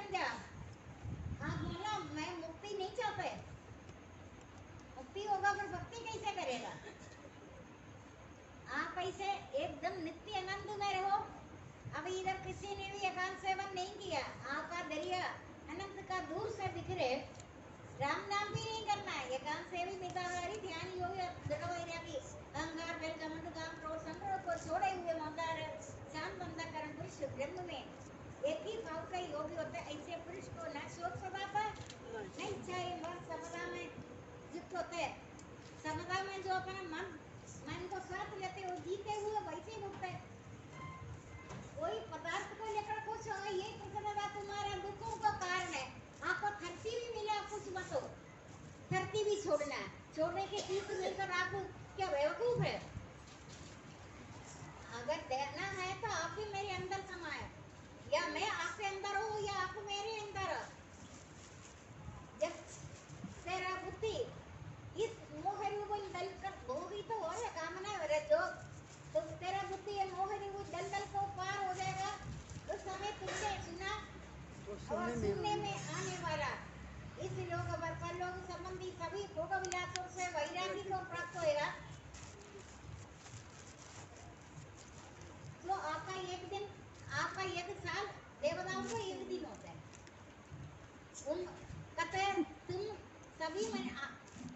बन जा। हाँ बोला, मैं मुक्ति नहीं चाहते। मुक्ति होगा फिर भक्ति कैसे करेगा? आप ऐसे एकदम नित्य आनंद में रहो। अभी इधर किसी ने भी एकांत सेवन नहीं किया, आपका दरिया अनंत का दूर से दिख रहे, राम नाम भी नहीं करना है। एकांत सेवी मिताधारी ध्यान योगी दृढ़वैरागी अहंकार बैल घमंड काम क्रोध संग्रह को छोड़े हुए ममकार शांत अंधकरण पुरुष ब्रह्म में एक ही भाव का योगी होता है। ऐसे पुरुष को न शोक स्वभाव नहीं चाहे, मन समता में युक्त होते हैं। समता में जो अपना मन को साथ लेते हो, जीते हुए वैसे ही होते हैं। कोई पदार्थ को लेकर खुश हो, ये प्रसन्नता तुम्हारा दुखों का कारण है। आपको धरती भी मिला कुछ मत हो, धरती भी छोड़ना है। छोड़ने की चीज मिलकर आप क्या बेवकूफ है? अगर देना है तो आप भी मेरे अंदर समाये, या मैं आपके अंदर हूँ या आप मेरे अंदर। जब तेरा बुद्धि इस मोह रूप दलकर भोगी तो हो रहा कामना हो रहा जो, तो तेरा बुद्धि ये मोह रूप दलदल को पार हो जाएगा। उस समय तुमने सुना और सुनने में आने वाला इस लोक परलोक संबंधी सभी भोग विलासों से वैरागी को प्राप्त होएगा। तो आपका एक दिन, आपका एक साल देवताओं को एक दिन होता है। उन कहते हैं तुम सभी में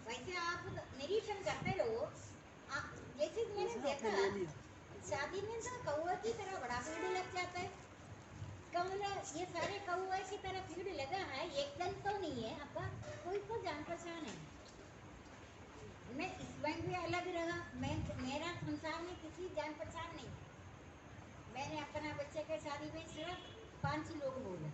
वैसे आप निरीक्षण करते रहो। जैसे मैंने देखा शादी में तो कौवा की तरह बड़ा भीड़ लग जाता है। कौवा ये सारे कौवा की तरह भीड़ लगा है, एकदम तो नहीं है आपका, कोई तो जान पहचान है। मैं इस बैंक में अलग रहा, मैं मेरा संसार में किसी जान पहचान नहीं। मैंने अपना बच्चे के शादी में सिर्फ 5 लोग बोले,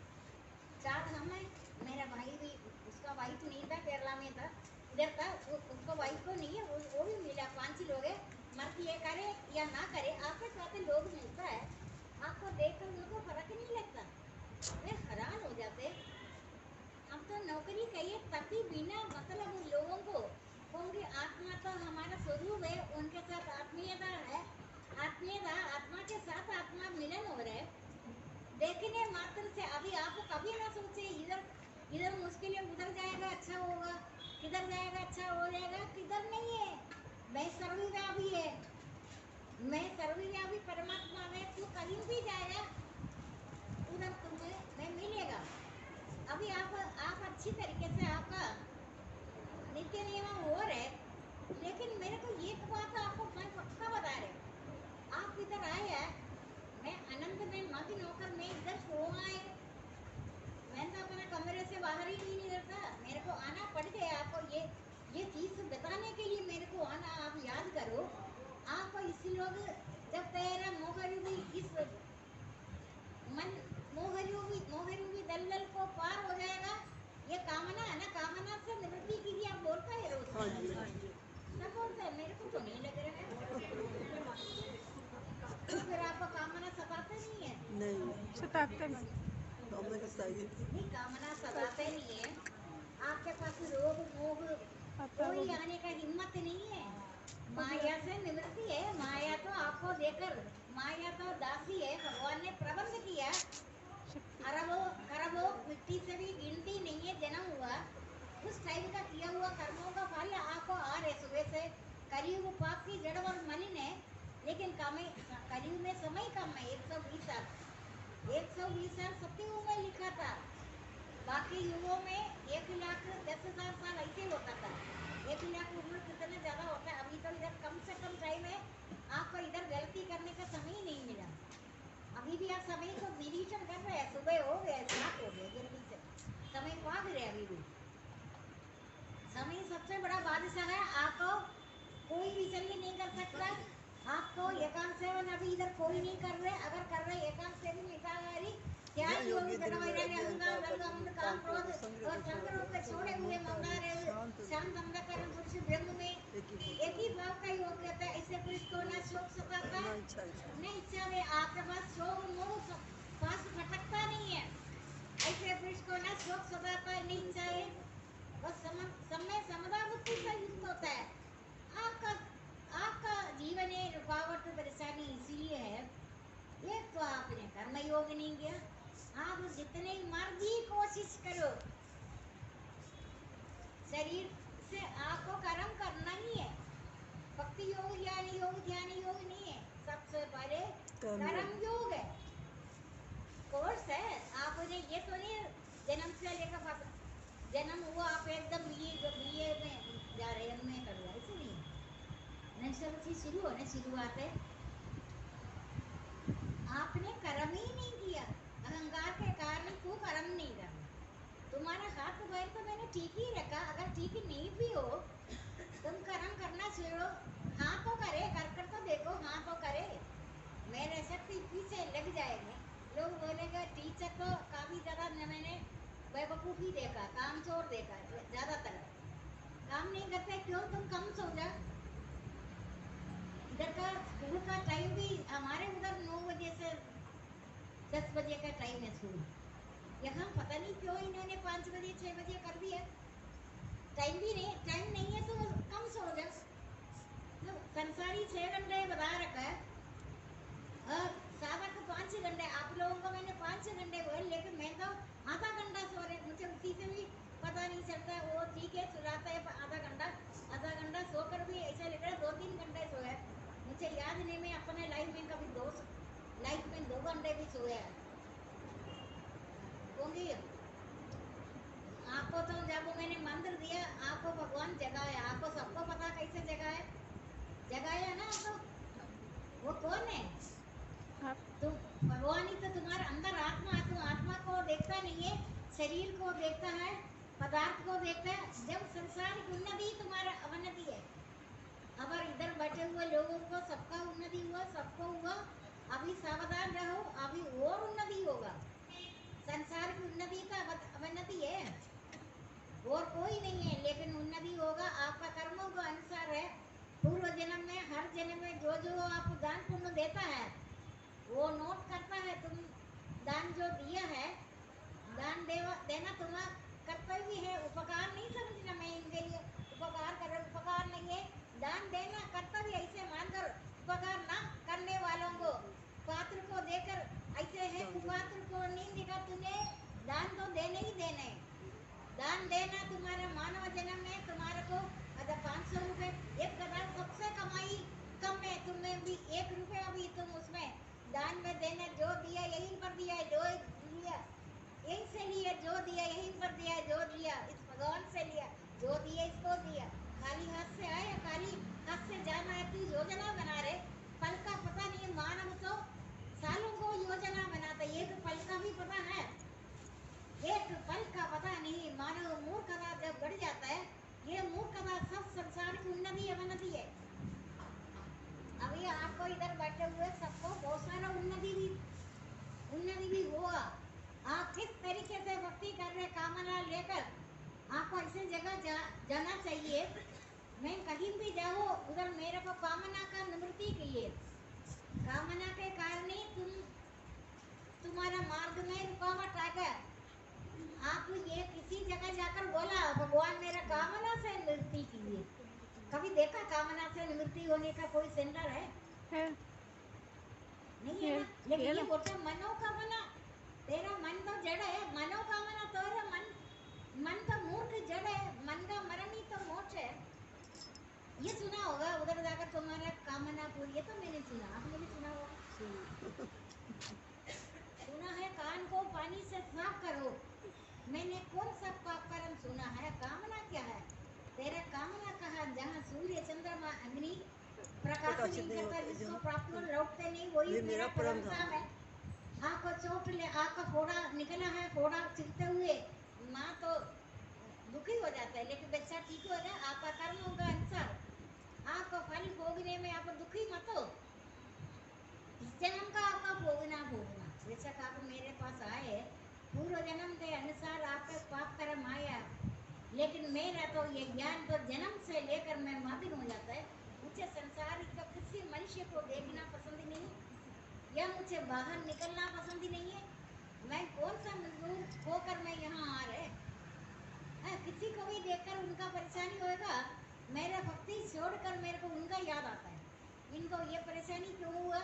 4 हम हैं, मेरा भाई भी, उसका वाइफ नहीं था, केरला में था, इधर था, उसको वाइफ को नहीं है, वो भी मिला। 5 लोग है। मर्द ये करे या ना करे, आपके साथ लोग मिलता है, आपको देखकर उनको फर्क नहीं लगता। वे हैरान हो जाते। हम तो नौकरी कहिए तभी बिना मतलब लोगों को होंगे। आत्मा तो हमारा स्वरूप है, उनके साथ आत्मीयता है। आत्मीयता, आत्मा के साथ आत्मा मिलन हो रहा है देखने मात्र से। अभी आप कभी ना सोचे इधर इधर मुश्किल है, उधर जाएगा अच्छा होगा, किधर जाएगा अच्छा हो जाएगा, किधर नहीं है। मैं सर्वव्यापी है, मैं सर्वव्यापी परमात्मा में, तू कहीं भी जाएगा उधर तुम्हें मैं मिलेगा। अभी आप अच्छी तरीके से आपका नित्य नियम हो रहे, लेकिन मेरे को एक बात आपको मैं पक्का बता रहे, आप इधर आए हैं, मैं आनंद में मग्न होकर मैं इधर सो आए। मैं तो अपने कमरे से बाहर ही नहीं निकलता, मेरे को आना पड़ गया। आपको ये चीज बताने के लिए मेरे को आना। आप याद करो, आप इसी लोग जब तेरा मोहरूबी इस मन मोहरूबी दलदल को पार हो जाएगा। ये कामना है ना, कामना से निवृत्ति के लिए आप बोलता है रोज। सब बोलते हैं, मेरे को तो नहीं लग रहा है। तो फिर आपको कामना सताते नहीं है? नहीं सताते नहीं। नहीं, कामना सताते नहीं है। आपके पास रोग मोह आता कोई वो आने का हिम्मत नहीं है। माया से निवृत्ति है। माया तो आपको देकर, माया तो दासी है। भगवान ने प्रबंध किया, अरबों खरबों मिट्टी से भी गिनती नहीं है जन्म हुआ। उस टाइम का किया हुआ कर्मों का फल आपको आ रहे सुबह से। कलयुग पाप की जड़ और मलिन है, लेकिन कलयुग में समय कम है। 120 साल, 120 साल सत्ययुग में लिखा था। बाकी युगों में 1,10,000 साल ऐसे होता था। 1,00,000 उम्र कितना ज्यादा होता है। अभी तो इधर कम से कम टाइम है, आपको इधर गलती करने का समय ही नहीं मिला। अभी भी आप समय को निरीक्षण कर रहे हैं। सुबह हो गया, रात हो गया, जल्दी से समय भाग रहे। अभी भी समय सबसे बड़ा बादशाह है, आपको कोई भी चल्ली नहीं कर सकता। आपको एकांत सेवन अभी इधर कोई नहीं कर रहे। अगर कर रहे एकांत सेवन मिताहारी ध्यान योगी दृढ़वैराग्य अहंकार बलगम काम क्रोध और संग्रह को छोड़े हुए ममकार शांत अंधकरण पुरुष ब्रह्म में एक ही भाव का योग होता है। इससे पुरुष को न शोक सताता न इच्छा में आपके पास शोक मोह पास भटकता नहीं है। ऐसे पुरुष को न शोक सताता न इच्छा है, बस समय समदा बुद्धि से युक्त होता है। आपका आपका जीवन में रुकावट परेशानी इसीलिए है, एक तो आपने कर्म योग नहीं किया, आप जितने मर्जी कोशिश करो, शरीर से आपको कर्म करना ही है। भक्ति योग, ज्ञान योग, ध्यान योग नहीं है, सबसे पहले कर्म योग है, कोर्स है। आपने ये तो नहीं जन्म से लेकर जन्म हुआ आप एकदम बीए में जा रहे हैं, में कर रहे हैं, ऐसे नहीं। नेशनल से शुरू होने शुरुआत है, आपने कर्म ही नहीं किया, अहंकार के कारण तू कर्म नहीं रहा। तुम्हारा हाथ पैर तो मैंने ठीक ही रखा, अगर ठीक नहीं भी हो तुम कर्म करना छोड़ो। हाँ तो करे, कर तो देखो, हाँ तो करे, मेरे शक्ति पीछे लग जाएंगे। लोग बोलेंगे टीचर तो काफी ज्यादा मैंने बेवकूफी देखा, काम चोर देखा, ज्यादातर काम नहीं करते। क्यों? तुम कम सो जा। इधर का स्कूल का टाइम भी हमारे उधर 9 बजे से 10 बजे का टाइम है स्कूल, यहाँ पता नहीं क्यों इन्होंने 5 बजे 6 बजे कर दिया। टाइम भी नहीं, टाइम नहीं है तो कम सो जा। तो संसारी 6 घंटे बता रखा है, साधक 5 घंटे, आप लोगों को मैंने 5 घंटे बोले, लेकिन मैं तो आधा घंटा सो रहे, मुझे उसी से भी पता नहीं चलता। वो ठीक है सुलाता है आधा घंटा सोकर भी ऐसा लग रहा है 2-3 घंटे सोया। मुझे याद नहीं, मैं अपने लाइफ में कभी 2 घंटे भी सोया है होंगी। आपको तो जब मैंने मंदिर दिया, आपको भगवान जगाया, आपको सबको पता कैसे जगाया ना आपको। वो कौन है? तुम भगवान ही तो तुम्हारे अंदर आत्मा है। तुम आत्मा को देखता नहीं है, शरीर को देखता है, पदार्थ को देखता है। जब संसार की उन्नति तुम्हारा अवनति है। अगर इधर बैठे हुए लोगों को सबका उन्नति हुआ, सबको हुआ, अभी सावधान रहो, अभी और उन्नति होगा। संसार की उन्नति का अवनति है और कोई नहीं है, लेकिन उन्नति होगा आपका कर्मों के अनुसार है। पूर्व जन्म में, हर जन्म में जो जो आप दान पुण्य देता है वो नोट करता है। तुम दान जो दिया है, दान देना तुम्हारा कर्तव्य है। उपकार नहीं समझना मैं इनके लिए उपकार कर रहा हूं, उपकार नहीं है। दान देना कर्तव्य, ऐसे मानकर उपकार ना करने वालों को, पात्र को देकर ऐसे है, कुपात्र को नहीं देखा तूने, दान तो देने ही देने। दान देना तुम्हारा मानव जन्म में तुम्हारे को अगर 500 रुपए, एक हजार सबसे कमाई कम है, तुमने भी 1 रुपया भी तुम उसमें दान में देना, जो दिया यहीं पर दिया है, जो लिया यहीं से लिया, जो दिया यहीं पर दिया है, जो लिया इस भगवान से लिया, जो दिया इसको दिया। खाली हाथ से आए, खाली हाथ से जाना है। तू योजना बना रहे, पल का पता नहीं। मानव तो सालों को योजना बनाता, एक पल का भी पता है, एक पल का पता नहीं। मानव मूर्खता जब बढ़ जाता है, ये मूर्खता सब संसार की उन्नति अवनति है। अभी आपको इधर बैठे हुए सबको बहुत सारा उन्नति भी हुआ। आप किस तरीके से भक्ति कर रहे, कामना लेकर आपको ऐसे जगह जाना चाहिए। मैं कहीं भी जाऊँ उधर मेरे को कामना का निवृत्ति चाहिए। कामना के कारण ही तुम्हारा मार्ग में रुकावट आएगा। आप ये किसी जगह जाकर बोला भगवान मेरा कामना से निवृत्ति कीजिए, कभी देखा कामना से निवृत्ति होने का कोई सेंटर है? नहीं है ना। लेकिन ये बोलते मनोकामना, तेरा मन तो जड़ है, मनोकामना तेरा मन तो मूर्ख जड़ है, मन का मरण ही तो मोक्ष है। ये सुना होगा, उधर जाकर तुम्हारा कामना पूरी, ये तो मैंने सुना, आपने भी सुना होगा। सुना है, कान को पानी से साफ करो। मैंने कौन सा पाप कर्म सुना है? कामना क्या है? तेरा कामना कहा, जहाँ सूर्य चंद्रमा अग्नि प्रकाश नहीं करता, जिसको प्राप्त लौटते नहीं, वही मेरा परम धाम है। आँख को चोट ले, आँख का फोड़ा निकला है, फोड़ा चिरते हुए माँ तो दुखी हो जाता है, लेकिन बच्चा ठीक हो जाए, आपका कर्म होगा अनुसार। आँख को फल भोगने में आप दुखी मत हो, इस जन्म का आपका भोगना बेशक आप मेरे पास आए, पूर्व जन्म के अनुसार आपका पाप कर्म आया, लेकिन मेरा तो ये ज्ञान तो जन्म से लेकर मैं मादिन हो जाता है। मुझे संसार का किसी मनुष्य को देखना पसंद नहीं, या मुझे बाहर निकलना पसंद ही नहीं है। मैं कौन सा मजदूर होकर मैं यहाँ आ रहे, किसी को भी देखकर उनका परेशानी होगा, मेरा भक्ति छोड़कर मेरे को उनका याद आता है, इनको ये परेशानी क्यों हुआ।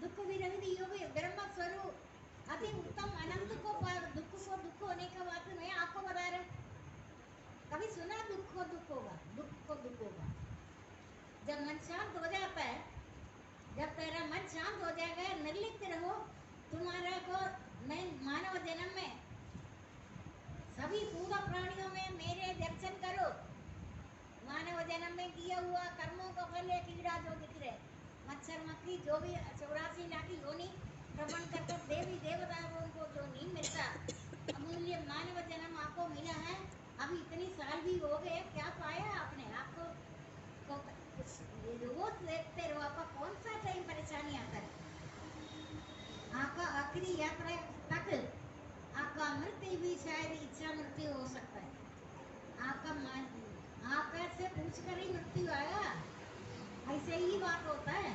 दुख विरहित योग ब्रह्म स्वरूप अति उत्तम अनंत को दुख होने का बात मैं आपको बता रहा हूँ। कभी सुना दुख को दुख होगा, दुख को दुख होगा। जब मन शांत हो जाता है, जब तेरा मन शांत हो जाएगा, निर्लिप्त रहो, तुम्हारे को मैं मानव जन्म में सभी पूरा प्राणियों में मेरे दर्शन करो। मानव जन्म में किया हुआ कर्मों का फल है कीड़ा जो दिख रहे, मच्छर मक्खी जो भी 84 लाख योनि भ्रमण कर देवी देवताओं को जो नहीं मिलता, अमूल्य मानव जन्म आपको मिला है। अभी इतनी साल भी हो गए, क्या पाया आपने? आपको रोज देखते रहो, आपका कौन सा टाइम परेशानी आता है? आपका आखिरी यात्रा तक आपका मृत्यु भी शायद इच्छा मृत्यु हो सकता है। आपका से पूछ कर ही मृत्यु आएगा, ऐसे ही बात होता है।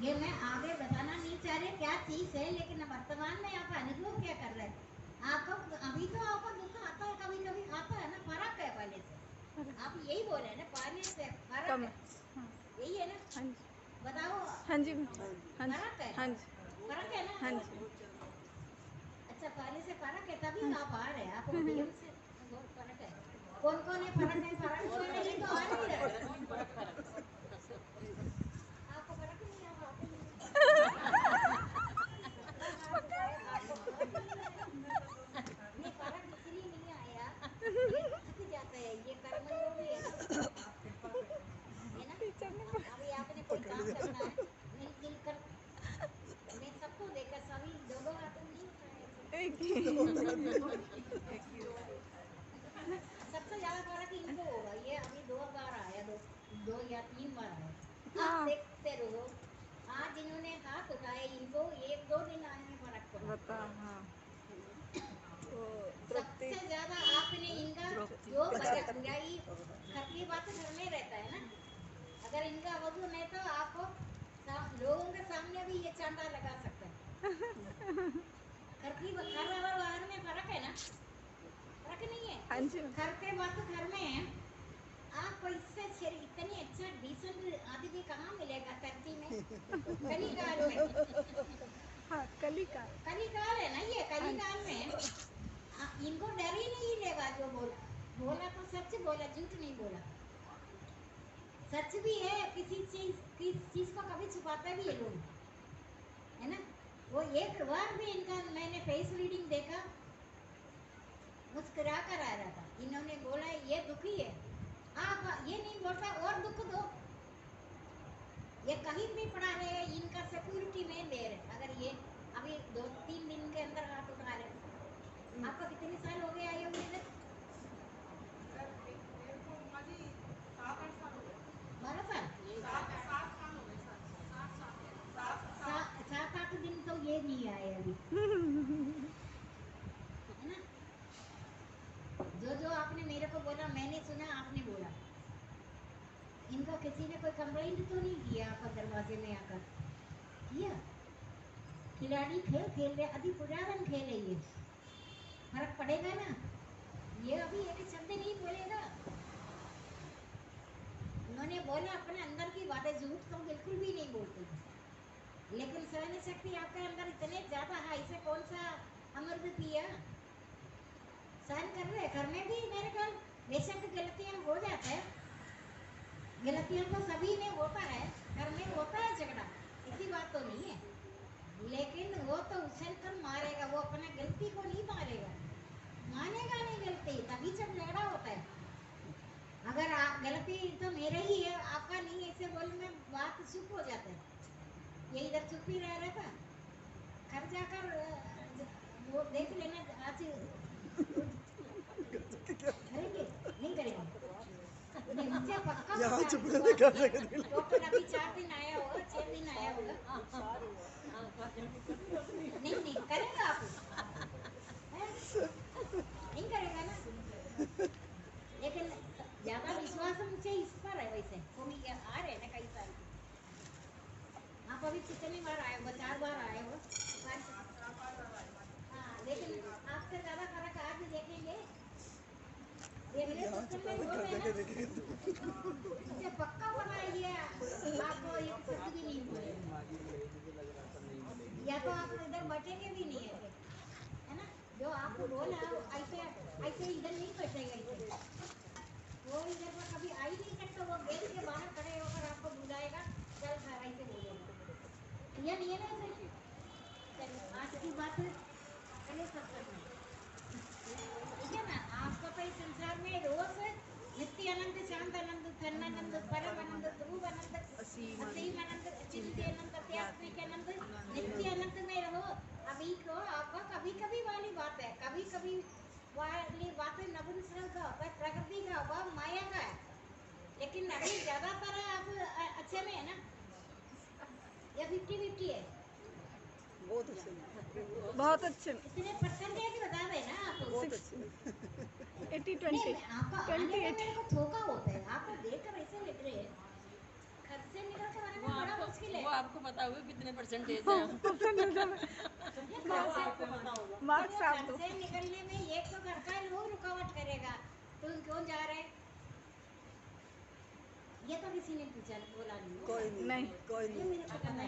ये मैं आगे बताना नहीं चाह रही क्या चीज है, लेकिन वर्तमान में आप अनुभव क्या कर रहे हैं? आपको अभी तो आपका दुख आता है, कभी कभी आता है ना, फर्क है पहले से। आप यही बोल रहे हैं ना, पहले से फर्क है, यही है ना? हाँ जी, बताओ। हाँ जी, फर्क है, हाँ जी, फर्क है ना? हाँ जी। अच्छा, पहले से फर्क है, तभी आप आ रहे हैं। आप उद्यम से बहुत फर्क है। कौन कौन है फर्क है? फर्क तो नहीं तो आ रही है। आपको फर्क नहीं है, आप आते ही नहीं, फर्क इसलिए नहीं आया, ये थक जाता है, ये कर्मयोग भी है ना, है ना? अभी आपने कोई काम करना है, मिलजुल कर, मैं सबको देखा, सभी दो दो हाथों नहीं उठाए सबसे ज्यादा फर्क इनको होगा, ये अभी 2 बार आया, दो या 3 बार आया। आप देखते रहो, आज इन्होंने हाथ उठाए, इनको 1-2 दिन आने में फर्क पड़ा। बता, हाँ। सबसे ज्यादा आपने इनका जो बुराई घर की बात घर में रहता है ना, अगर इनका वजूद नहीं तो आपको लोगों के सामने भी ये चांदा लगा सकता है। घर की घर और बाहर में फर्क है ना? फर्क नहीं है। हाँ जी। घर के बात घर में है, आपको इससे इतनी अच्छा डिसेंट आदमी कहाँ मिलेगा धरती में? कलिकाल में। हाँ, कलिकाल है ना, ये कलिकाल में इनको डर ही नहीं लेगा। जो बोला तो सच बोला, झूठ नहीं बोला। सच भी है, किस चीज को कभी छुपाता भी है लोग, है ना? वो एक बार भी इनका मैंने फेस रीडिंग देखा, मुस्कुरा कर आ रहा था। इन्होंने बोला ये दुखी है, आप ये नहीं बोलता और दुख दो, ये कहीं भी पड़ा रहे, इनका सिक्योरिटी में दे रहे। अगर ये अभी 2-3 दिन के अंदर हाथ उठा रहे, आपको कितने साल हो गए आए हुए इधर? 12 साल? 7-8 दिन तो ये नहीं आए अभी, है ना? जो आपने मेरे को बोला, मैंने सुना, आपने बोला। इनका किसी ने कोई कंप्लेंट तो नहीं किया आपका दरवाजे में आकर? किया? खिलाड़ी खेल खेल रहे, अति पुरान खेल है ये, फर्क पड़ेगा ना? ये अभी एक शब्द नहीं बोलेगा। उन्होंने बोला अपने अंदर की बातें, झूठ तो बिल्कुल भी नहीं बोलते, लेकिन सहन शक्ति आपके अंदर इतने ज्यादा है, इसे कौन सा अमृत पिया? सहन कर रहे, घर में भी मेरे ख्याल बेशक गलतियां हो जाता है, गलतियां तो सभी में होता है, घर में होता है झगड़ा, ऐसी बात तो नहीं है, लेकिन वो तो उछल कर मारेगा, वो अपना गलती को नहीं मारेगा, मानेगा नहीं गलती, तभी जब झगड़ा होता है। अगर गलती तो मेरा ही है, आपका नहीं, ऐसे बोल में बात चुप हो जाता है। ये इधर चुप ही रह रहा था, घर जाकर वो देख लेना, आज करेंगे नहीं करेंगे, नहीं मुझे पक्का डॉक्टर अभी 4 दिन आया होगा, 6 दिन आया होगा, नहीं करेगा आप? नहीं करेगा ना, लेकिन ज्यादा विश्वास मुझे इस पर है। वैसे कोई आ रहे हैं ना कई साल, आप अभी कितनी बार आए हो? 4 बार आए हो। हाँ, लेकिन आपसे ज्यादा फर्क आज देखेंगे, मुझे पक्का पता है ये आपको एक शब्द भी नहीं बोलेगा, या तो आप इधर बैठेंगे भी नहीं ऐसे, है ना? जो आपको बोला ऐसे ऐसे इधर नहीं बैठेगा ऐसे, वो इधर पर कभी आ ही नहीं सकता। वो गेट के बाहर खड़े होकर आपको बुलाएगा, चल घर ऐसे बोलेगा। ये नहीं है ना ऐसे। चलिए आज की बात पहले सत्संग में, ठीक है ना? आपका तो इस संसार में रोज नित्य आनंद, शांत आनंद, धनानंद, परम आनंद, ध्रुव आनंद, असीम आनंद, चिंत्य आनंद, अत्यात्मिक आनंद, नित्य आनंद में रहो। अभी को आपका कभी कभी वाली बात है, कभी कभी वाली बात नपुंसक का होता है, प्रकृति का होगा, माया का है। लेकिन अभी ज्यादातर आप अच्छे में है ना, या 50-50 है? बहुत अच्छे, बहुत अच्छे। इतने परसेंटेज बता देना आप। बहुत अच्छे। 80-20 नहीं, आपका आने में 28। मेरे को धोखा होता है। आपको देखकर ऐसे लग रहे हैं घर से निकल कर आने में बड़ा मुश्किल है। वो आपको पता होगा कितने परसेंटेज है। मार्क्स आप घर दो। से निकलने में एक तो घर का लोग रुकावट करेगा, तुम क्यों जा रहे? ये तो किसी ने पूछा, बोला नहीं। कोई नहीं, कोई ये नहीं। मेरे को पता है।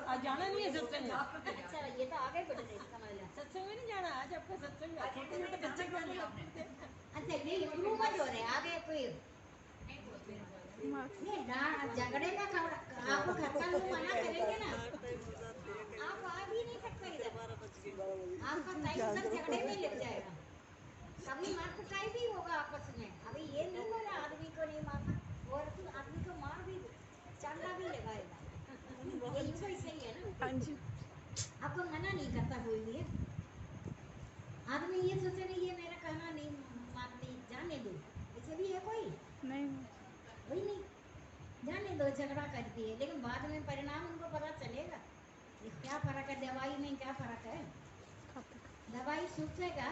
आज जाना नहीं है सत्संग में। अच्छा, ये तो आगे बढ़ रहे, समझ लिया। सत्संग में नहीं जाना आज आपका सत्संग है। छोटे छोटे बच्चे को अच्छा, ये इम्प्रूवमेंट हो रहे हैं आगे कोई नहीं झगड़े का खबर। आपको घर का लोग मना करेंगे ना, आप आ भी नहीं सकते इधर। आपका टाइम सब झगड़े में लग जाएगा, कभी मार पिटाई भी होगा आपस में। अभी ये नहीं बोला आदमी को नहीं मारना, और तो आदमी को मार भी चांदा भी लगाएगा। ये यूं ही सही है ना? हाँ जी। आपको मना नहीं करता कोई भी है। आदमी ये सोचे नहीं ये मेरा कहना नहीं मानती, जाने दो, ऐसे भी है कोई? नहीं, वही नहीं, जाने दो, झगड़ा करती है, लेकिन बाद में परिणाम उनको पता चलेगा। ये क्या फर्क है, दवाई में क्या फर्क है? दवाई सूखेगा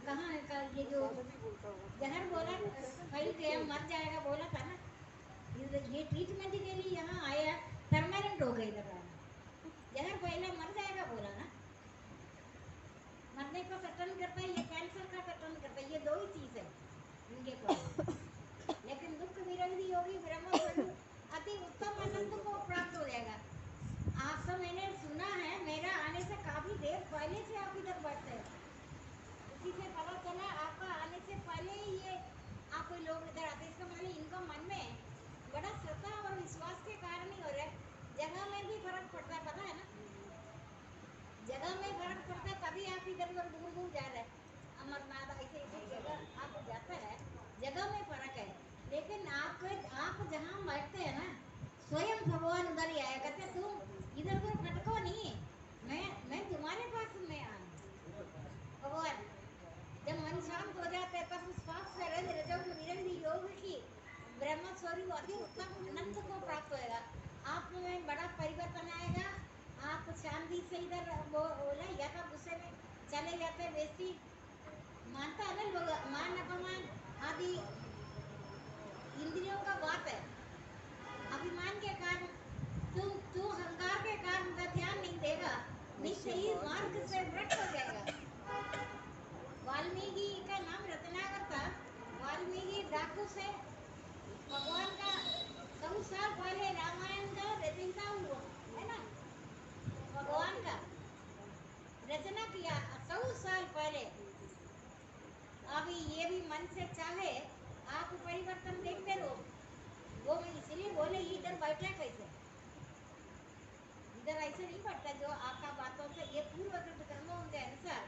कहाँ का, ये जो जहर बोला फैल गया मर जाएगा बोला था ना, ये ट्रीटमेंट के लिए यहाँ आया, परमानेंट हो गई दवाई। जहर फैला मर जाएगा बोला ना, मरने को सटन करता है, ये कैंसर का सटन करता है, ये दो ही चीज है इनके पास। लेकिन दुख विरंगी योगी ब्रह्म स्वरूप अति उत्तम आनंद को प्राप्त हो जाएगा। आपसे मैंने सुना है, मेरा आने से काफी देर पहले से आप इधर बैठते हैं, उसी से पता चला आपका आने से पहले ही ये आप कोई लोग इधर आते। इसका मतलब इनका मन में बड़ा श्रद्धा और विश्वास के कारण ही हो रहा है। जगह में भी फर्क पड़ता है, पता है ना? जगह में फर्क पड़ता है, तभी आप इधर उधर दूर दूर जा रहे हैं। अमरनाथ ऐसे ऐसे जगह आप जाते हैं, जगह में फर्क है। लेकिन आप जहाँ बैठते हैं ना, स्वयं भगवान उधर ही आया करते, तुम इधर उधर भटको नहीं, मैं तुम्हारे पास में आया। भगवान जब मन शांत हो जाता है तब स्वास्थ्य से रज रजोग विरंगी योग की ब्रह्म स्वरूप अति उत्तम आनंद को प्राप्त होएगा। आप में बड़ा परिवर्तन आएगा। आप शांति से इधर बोला, या तो गुस्से में चले जाते, बेइज्जती मानता है ना लोग, मान अपमान आदि इंद्रियों का बात है। अभिमान के कारण तू अहंकार के कारण का ध्यान नहीं देगा, नहीं सही मार्ग से भ्रष्ट हो जाएगा। वाल्मीकि का नाम रत्नाकर था। वाल्मीकि डाकू से भगवान का 100 साल पहले रामायण का रचयिता हुआ है ना, भगवान का रचना किया 100 साल पहले। अभी ये भी मन से चाहे आप परिवर्तन देखते रहो। वो मैं इसलिए बोले इधर बैठा कैसे, इधर ऐसे नहीं बैठता। जो आपका बातों से ये पूर्व कर्मों के अनुसार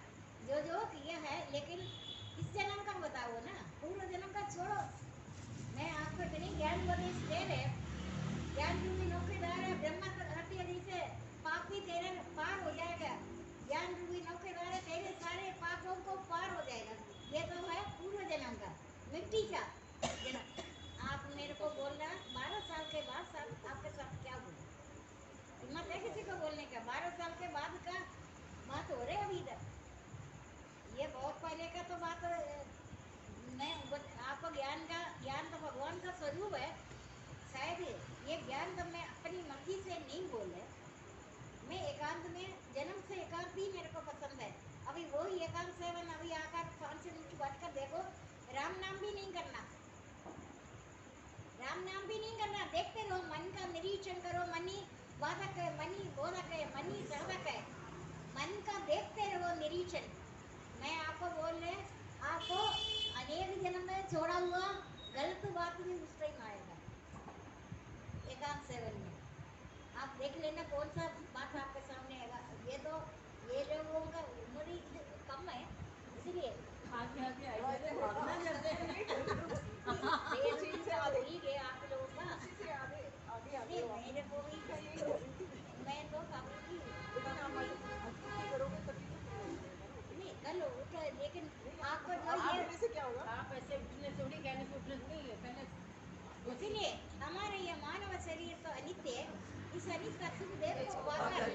जो जो किया है, लेकिन इस जन्म का बताओ ना, पूर्व जन्म का छोड़ो। मैं आपको इतनी ज्ञान उपदेश दे रहे, ज्ञान रूपी नौकेदार है, ब्रह्मा हत्या से पाप भी तेरे पार हो जाएगा। ज्ञान रूपी नौकेदार है, तेरे सारे पापों को पार हो जाएगा। ये तो है पूर्व जन्म का मिट्टी का जन्म। आप मेरे को बोलना 12 साल के बाद साथ आपके साथ क्या हुआ? हिम्मत है किसी को बोलने का? 12 साल के बाद का बात हो रहे अभी इधर, ये बहुत पहले का तो बात। मैं आपको ज्ञान तो भगवान का स्वरूप है। शायद ये ज्ञान तो मैं अपनी मर्जी से नहीं बोल रहे, मैं एकांत में जन्म से एकांत ही मेरे को पसंद है। अभी वो ही एकांत सेवन, अभी आकर 5 मिनट बैठ कर देखो, राम नाम भी नहीं करना, राम नाम भी नहीं करना, देखते रहो, मन का निरीक्षण करो, मनी वादक है, मनी बोधक है, मनी सर्वक है। मन का देखते रहो निरीक्षण। मैं आपको बोल रहे, आपको अनेक जन्म में छोड़ा हुआ गलत बात भी उस टाइम आएगा। एकांत सेवन में आप देख लेना कौन सा बात आपके सामने आएगा। ये लोगों का उम्र ही कम है, इसलिए आगे आगे आगे भागना जल्दी बेसिक से हो ही गया आप लोगों का। नहीं, मेरे को भी मैं तो कभी नहीं कल उठा, लेकिन आपको जो ये आप ऐसे उठने थोड़ी कहने से उठने थोड़ी है पहले इसलिए हमारे ये मानव शरीर तो अनित्य है। इस अनित्य का सुख देव को वादा